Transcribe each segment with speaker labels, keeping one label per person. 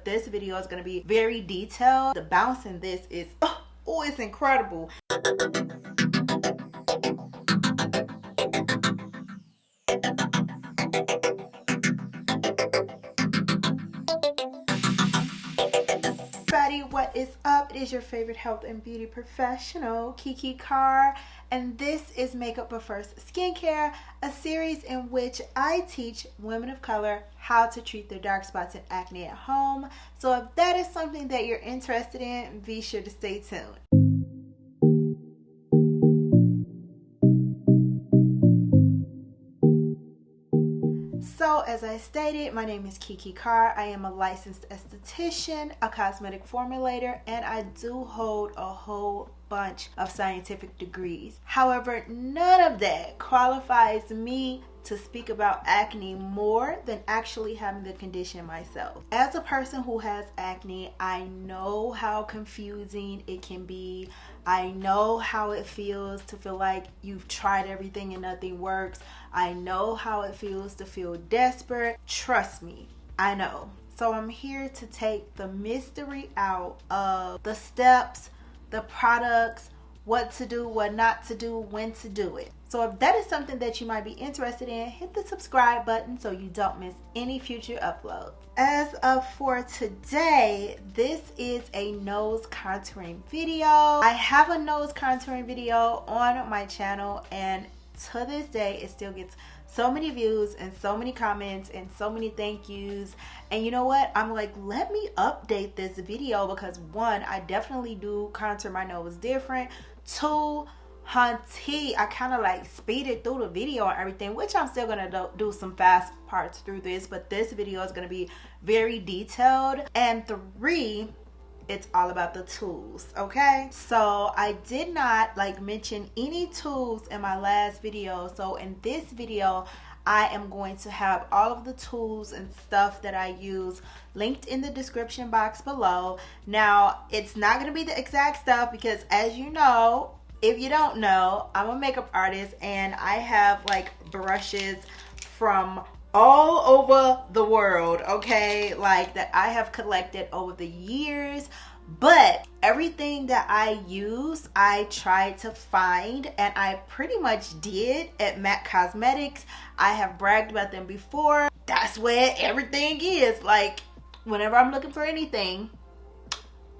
Speaker 1: This video is going to be very detailed. The bounce in this is, oh, it's incredible. What is up? It is your favorite health and beauty professional, KiKi Carr, and this is Makeup But First Skincare, a series in which I teach women of color how to treat their dark spots and acne at home. So if that is something that you're interested in, be sure to stay tuned. So as I stated, my name is KiKi Carr. I am a licensed esthetician, a cosmetic formulator, and I do hold a whole bunch of scientific degrees. However, none of that qualifies me to speak about acne more than actually having the condition myself. As a person who has acne, I know how confusing it can be. I know how it feels to feel like you've tried everything and nothing works. I know how it feels to feel desperate. Trust me, I know. So I'm here to take the mystery out of the steps, the products, what to do, what not to do, when to do it. So if that is something that you might be interested in, hit the subscribe button so you don't miss any future uploads. As of for today, this is a nose contouring video. I have a nose contouring video on my channel, and to this day it still gets so many views and so many comments and so many thank yous. And you know what, I'm like, let me update this video because one, I definitely do contour my nose different. Two, hunty, I kind of like speeded through the video and everything, which I'm still gonna do some fast parts through this, but this video is gonna be very detailed. And three, it's all about the tools, okay? So I did not mention any tools in my last video. So in this video, I am going to have all of the tools and stuff that I use linked in the description box below. Now, it's not going to be the exact stuff because, as you know, if you don't know, I'm a makeup artist and I have brushes from all over the world, okay, that I have collected over the years. But everything that I use, I tried to find, and I pretty much did at MAC Cosmetics. I have bragged about them before. That's where everything is. Whenever I'm looking for anything,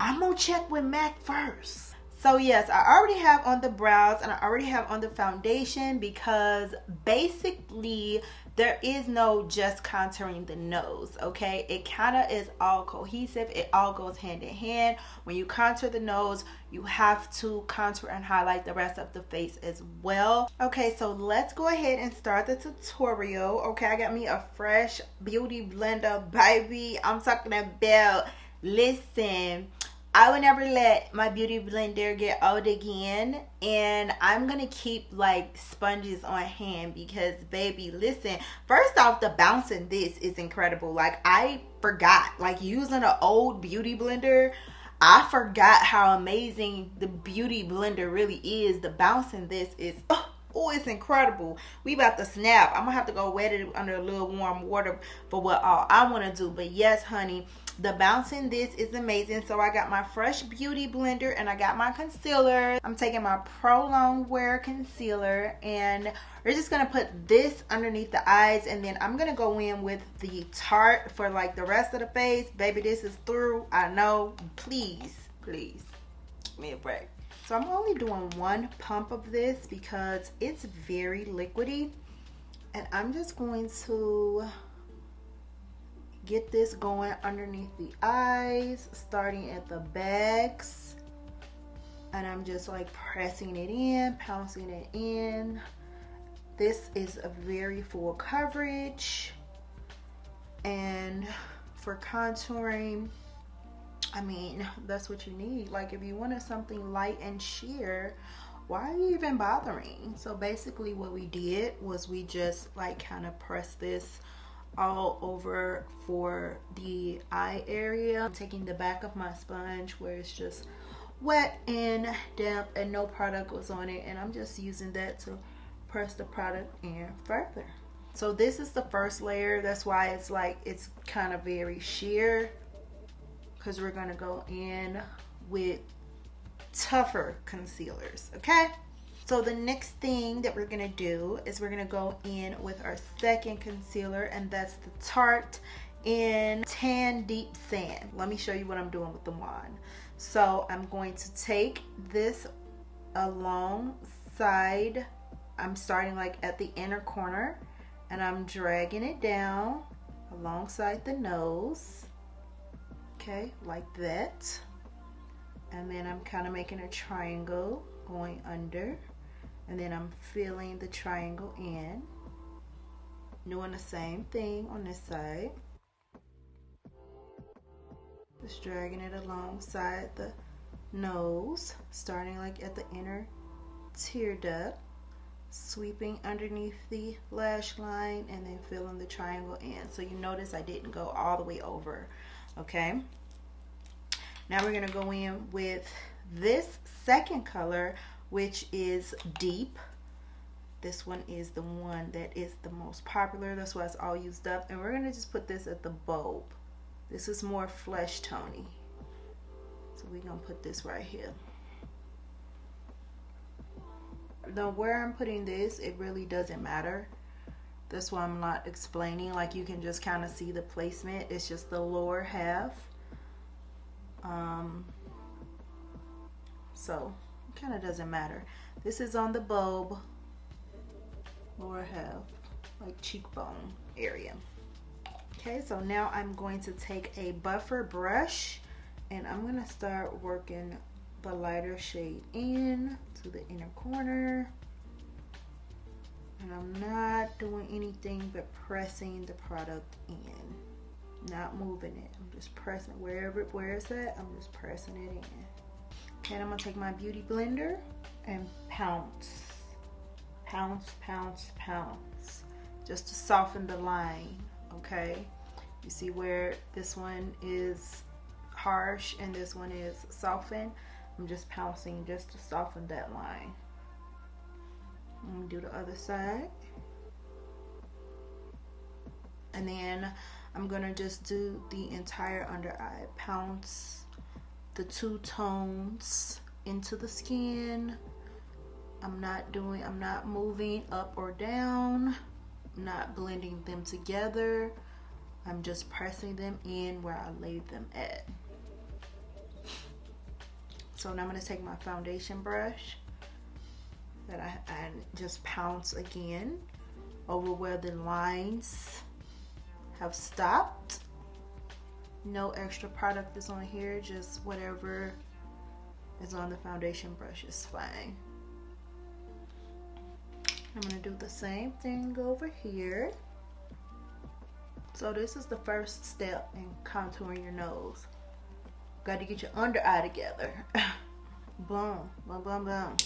Speaker 1: I'm gonna check with MAC first. So yes, I already have on the brows and I already have on the foundation because basically there is no just contouring the nose, okay? It kind of is all cohesive. It all goes hand in hand. When you contour the nose, you have to contour and highlight the rest of the face as well. Okay, so let's go ahead and start the tutorial. Okay, I got me a fresh beauty blender, baby. I'm talking about, listen, I would never let my beauty blender get old again, and I'm gonna keep sponges on hand because, baby, listen, first off, the bounce in this is incredible. I forgot, using an old beauty blender, I forgot how amazing the beauty blender really is. The bounce in this is, oh, it's incredible. We about to snap. I'm gonna have to go wet it under a little warm water for what all I want to do. But yes, honey, the bounce in this is amazing. So I got my fresh beauty blender and I got my concealer. I'm taking my Pro Long Wear concealer and we're just gonna put this underneath the eyes, and then I'm gonna go in with the Tarte for the rest of the face. Baby, this is through, I know. Please give me a break. So I'm only doing one pump of this because it's very liquidy, and I'm just going to get this going underneath the eyes, starting at the bags, and I'm just pressing it in, pouncing it in. This is a very full coverage, and for contouring, I mean, that's what you need. If you wanted something light and sheer, why are you even bothering? So basically what we did was we just kind of pressed this all over for the eye area. I'm taking the back of my sponge where it's just wet and damp and no product was on it, and I'm just using that to press the product in further. So this is the first layer. That's why it's kind of very sheer. because we're gonna go in with tougher concealers, okay? So the next thing that we're gonna do is we're gonna go in with our second concealer, and that's the Tarte in Tan Deep Sand. Let me show you what I'm doing with the wand. So I'm going to take this alongside, I'm starting like at the inner corner, and I'm dragging it down alongside the nose, okay, like that. And then I'm kind of making a triangle going under, and then I'm filling the triangle in, doing the same thing on this side. Just dragging it alongside the nose, starting like at the inner tear duct, sweeping underneath the lash line, and then filling the triangle in. So you notice I didn't go all the way over, okay? Now we're gonna go in with this second color, which is Deep. This one is the one that is the most popular. That's why it's all used up. And we're gonna just put this at the bulb. This is more flesh tony. So we're gonna put this right here. Now where I'm putting this, it really doesn't matter. That's why I'm not explaining. Like, you can just kind of see the placement. It's just the lower half. So it kind of doesn't matter. This is on the bulb, lower half, like cheekbone area. Okay, so now I'm going to take a buffer brush, and I'm gonna start working the lighter shade in to the inner corner. And I'm not doing anything but pressing the product in, not moving it. I'm just pressing where it's at. I'm just pressing it in. Okay, and I'm gonna take my beauty blender and pounce, pounce, pounce, pounce, just to soften the line. Okay, you see where this one is harsh and this one is softened? I'm just pouncing just to soften that line. I'm gonna do the other side, and then I'm gonna just do the entire under eye, pounce the two tones into the skin. I'm not moving up or down, I'm not blending them together. I'm just pressing them in where I laid them at. So now I'm gonna take my foundation brush that I just pounce again over where the lines have stopped. No extra product is on here, just whatever is on the foundation brush is fine. I'm gonna do the same thing over here. So this is the first step in contouring your nose. Got to get your under eye together. Boom, boom, boom, boom.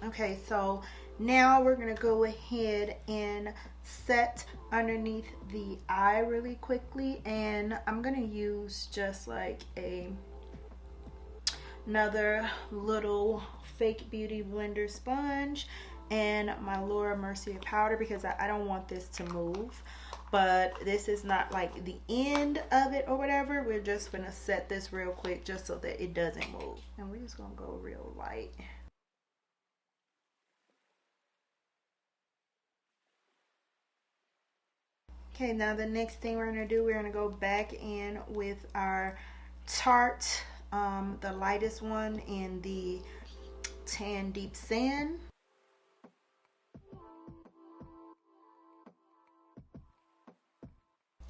Speaker 1: Okay, so now we're gonna go ahead and set underneath the eye really quickly, and I'm gonna use just like another little fake beauty blender sponge and my Laura Mercier powder, because I don't want this to move. But this is not like the end of it or whatever. We're just gonna set this real quick just so that it doesn't move, and we're just gonna go real light. Okay, now the next thing we're gonna do, we're gonna go back in with our Tarte, the lightest one in the Tan Deep Sand.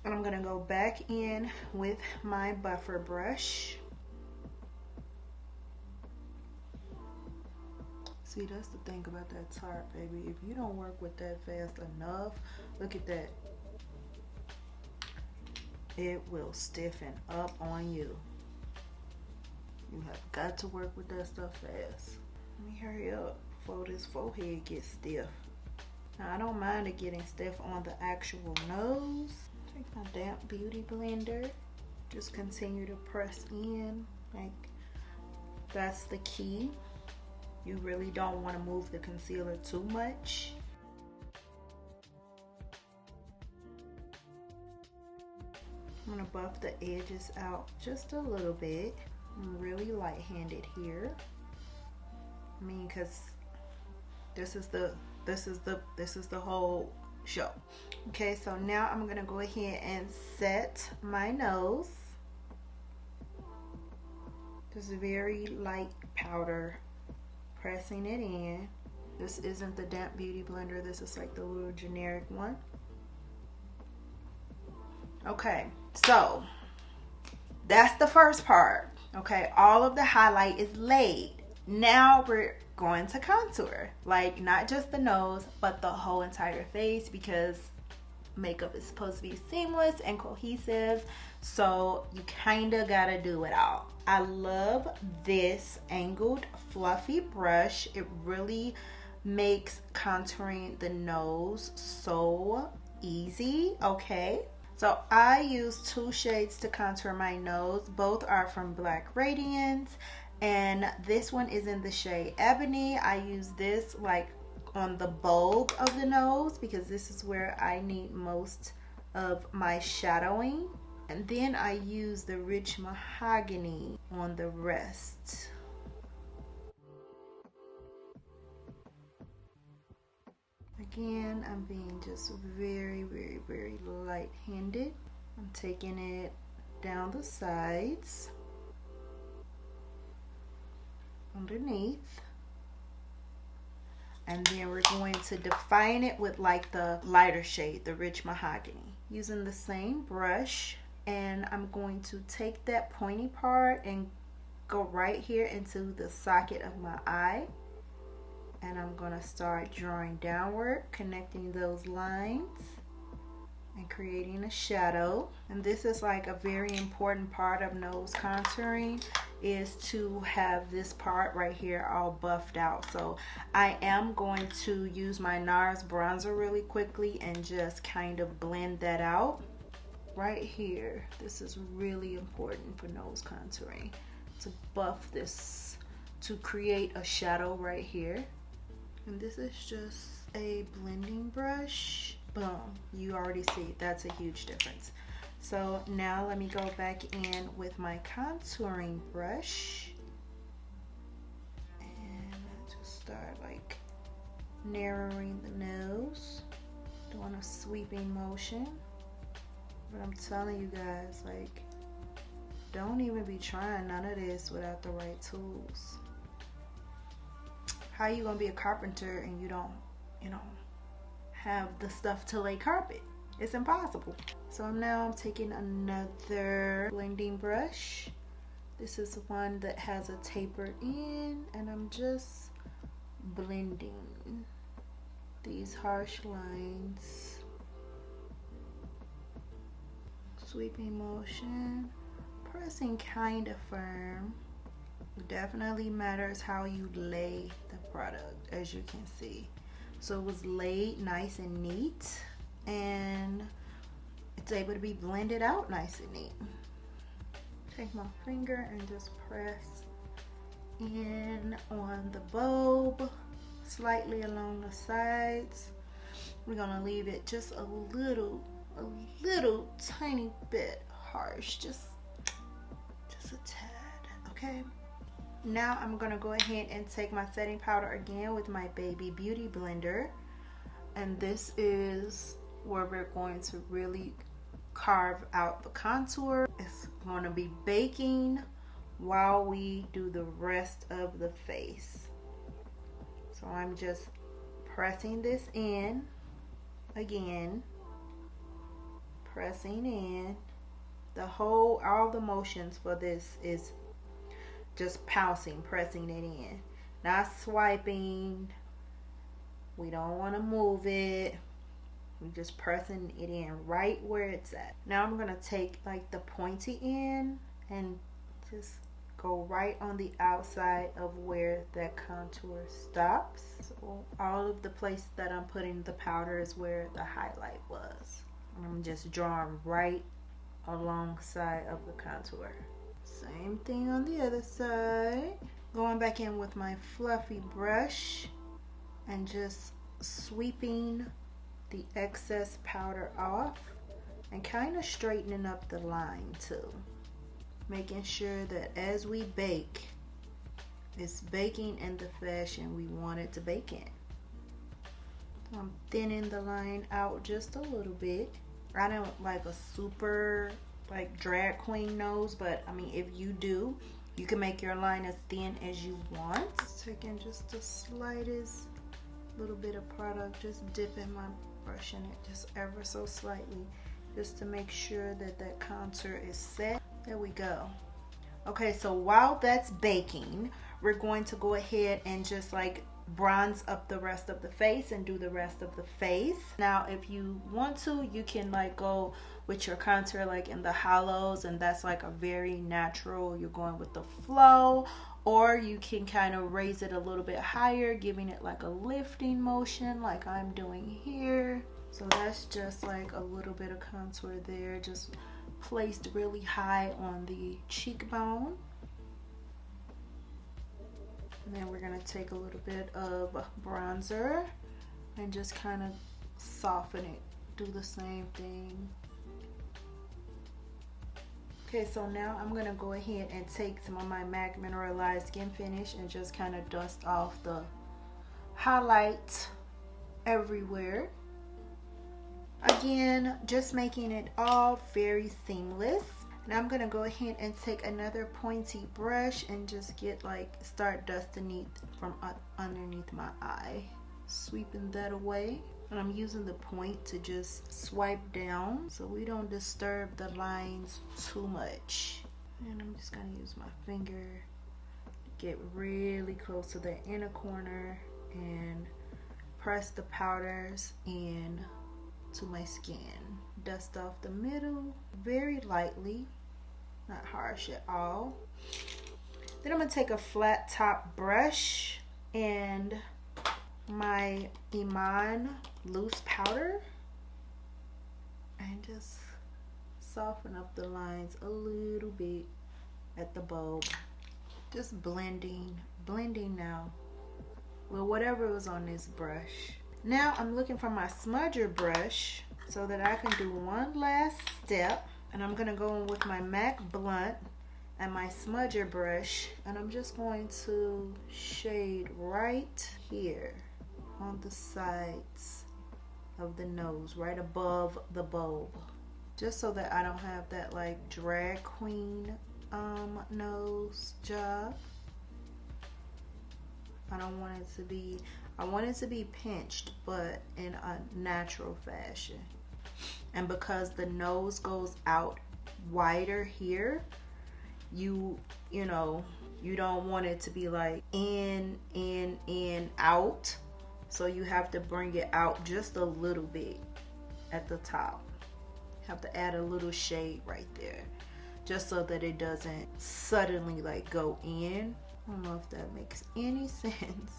Speaker 1: And I'm gonna go back in with my buffer brush. See, that's the thing about that Tarte, baby. If you don't work with that fast enough, look at that. It will stiffen up on you. You have got to work with that stuff fast. Let me hurry up before this forehead gets stiff. Now, I don't mind it getting stiff on the actual nose. Take my damp beauty blender. Just continue to press in. Like, that's the key. You really don't want to move the concealer too much. I'm gonna buff the edges out just a little bit. I'm really light-handed here. I mean, cause this is the whole show. Okay, so now I'm gonna go ahead and set my nose. Just very light powder, pressing it in. This isn't the damp beauty blender. This is like the little generic one. Okay, so that's the first part. Okay, all of the highlight is laid. Now we're going to contour, like not just the nose, but the whole entire face, because makeup is supposed to be seamless and cohesive, so you kind of gotta do it all. I love this angled fluffy brush. It really makes contouring the nose so easy. Okay, so I use 2 shades to contour my nose. Both are from Black Radiance, and this one is in the shade Ebony. I use this like on the bulb of the nose because this is where I need most of my shadowing. And then I use the Rich Mahogany on the rest. Again, I'm being just very, very, very light-handed. I'm taking it down the sides, underneath, and then we're going to define it with like the lighter shade, the Rich Mahogany, using the same brush. And I'm going to take that pointy part and go right here into the socket of my eye, and I'm gonna start drawing downward, connecting those lines and creating a shadow. And this is like a very important part of nose contouring, is to have this part right here all buffed out. So I am going to use my NARS bronzer really quickly and just kind of blend that out right here. This is really important for nose contouring, to buff this, to create a shadow right here. And this is just a blending brush. Boom, you already see that's a huge difference. So now let me go back in with my contouring brush and just start like narrowing the nose, doing a sweeping motion. But I'm telling you guys, like, don't even be trying none of this without the right tools. How you gonna be a carpenter and you don't, have the stuff to lay carpet? It's impossible. So now I'm taking another blending brush. This is one that has a tapered end, and I'm just blending these harsh lines. Sweeping motion, pressing kind of firm. It definitely matters how you lay the product, as you can see. So it was laid nice and neat, and it's able to be blended out nice and neat. Take my finger and just press in on the bulb, slightly along the sides. We're gonna leave it just a little tiny bit harsh, just a tad. Okay, now I'm gonna go ahead and take my setting powder again with my Baby Beauty blender, and this is where we're going to really carve out the contour. It's going to be baking while we do the rest of the face. So I'm just pressing this in again, pressing in. All the motions for this is just pouncing, pressing it in, not swiping. We don't want to move it. We're just pressing it in right where it's at. Now I'm gonna take like the pointy end and just go right on the outside of where that contour stops. So all of the place that I'm putting the powder is where the highlight was. I'm just drawing right alongside of the contour. Same thing on the other side. Going back in with my fluffy brush and just sweeping the excess powder off and kind of straightening up the line too. Making sure that as we bake, it's baking in the fashion we want it to bake in. I'm thinning the line out just a little bit. I don't like a super like drag queen nose, but I mean, if you do, you can make your line as thin as you want. Taking just the slightest little bit of product, just dipping my brush in it just ever so slightly, just to make sure that that contour is set. There we go. Okay, so while that's baking, we're going to go ahead and just like bronze up the rest of the face and do the rest of the face. Now if you want to, you can like go with your contour like in the hollows, and that's like a very natural, you're going with the flow, or you can kind of raise it a little bit higher, giving it like a lifting motion like I'm doing here. So that's just like a little bit of contour there, just placed really high on the cheekbone. And then we're going to take a little bit of bronzer and just kind of soften it. Do the same thing. Okay, so now I'm going to go ahead and take some of my MAC Mineralized Skin Finish and just kind of dust off the highlight everywhere. Again, just making it all very seamless. And I'm gonna go ahead and take another pointy brush and just get like, start dusting it from underneath my eye. Sweeping that away. And I'm using the point to just swipe down so we don't disturb the lines too much. And I'm just gonna use my finger to get really close to the inner corner and press the powders in to my skin. Dust off the middle very lightly, not harsh at all. Then I'm going to take a flat top brush and my Iman loose powder and just soften up the lines a little bit at the bulb. Just blending now with whatever was on this brush. Now I'm looking for my smudger brush so that I can do one last step, and I'm going to go in with my MAC Blunt and my smudger brush, and I'm just going to shade right here on the sides of the nose, right above the bulb, just so that I don't have that like drag queen nose job. I don't want it to be, I want it to be pinched, but in a natural fashion. And because the nose goes out wider here, you know, you don't want it to be like in, out. So you have to bring it out just a little bit at the top. You have to add a little shade right there, just so that it doesn't suddenly like go in. I don't know if that makes any sense.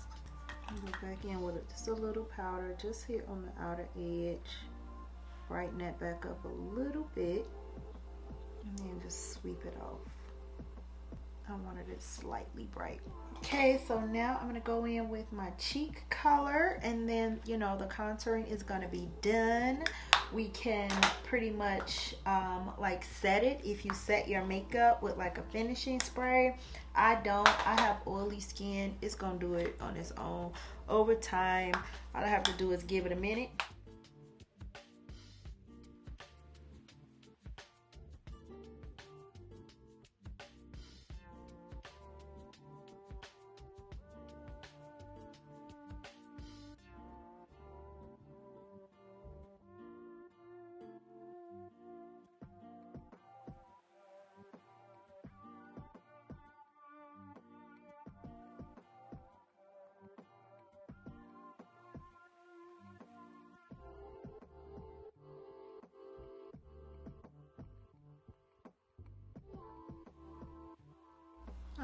Speaker 1: I'll go back in with just a little powder just here on the outer edge. Brighten that back up a little bit, and then just sweep it off. I wanted it slightly bright. Okay, so now I'm going to go in with my cheek color, and then, you know, the contouring is going to be done. We can pretty much like set it if you set your makeup with like a finishing spray. I don't. I have oily skin. It's going to do it on its own. Over time, all I have to do is give it a minute.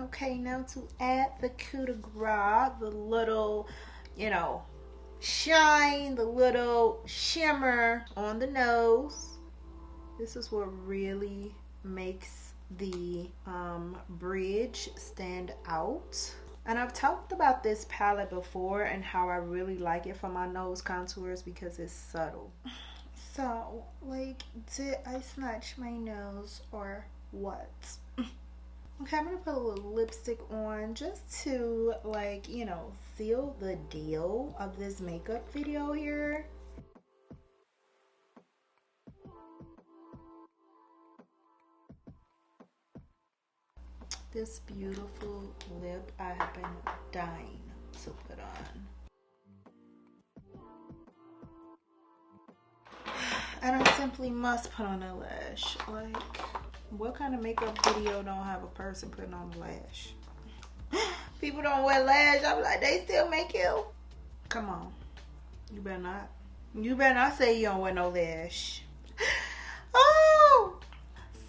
Speaker 1: Okay, now to add the coup de grace, the little, you know, shine, the little shimmer on the nose. This is what really makes the bridge stand out. And I've talked about this palette before and how I really like it for my nose contours because it's subtle. So, like, did I snatch my nose or what? Okay, I'm gonna put a little lipstick on just to, like, you know, seal the deal of this makeup video here. This beautiful lip I have been dying to put on. And I simply must put on a lash. Like, what kind of makeup video don't have a person putting on a lash? People don't wear lash. I'm like, they still make you? Come on. You better not. You better not say you don't wear no lash. Oh!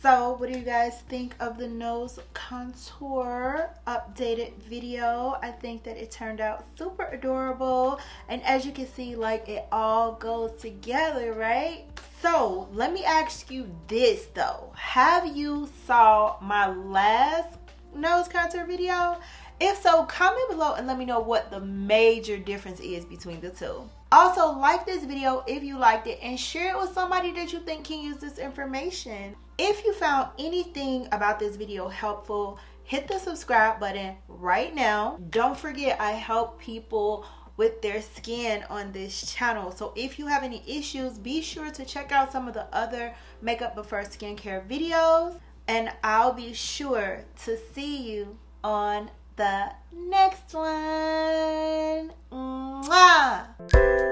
Speaker 1: So, what do you guys think of the nose contour updated video? I think that it turned out super adorable. And as you can see, like, it all goes together, right? So, let me ask you this, though. Have you saw my last nose contour video? If so, comment below and let me know what the major difference is between the two. Also, like this video if you liked it and share it with somebody that you think can use this information. If you found anything about this video helpful, hit the subscribe button right now. Don't forget, I help people with their skin on this channel. So if you have any issues, be sure to check out some of the other Makeup Before Skincare videos. And I'll be sure to see you on the next one. Mwah!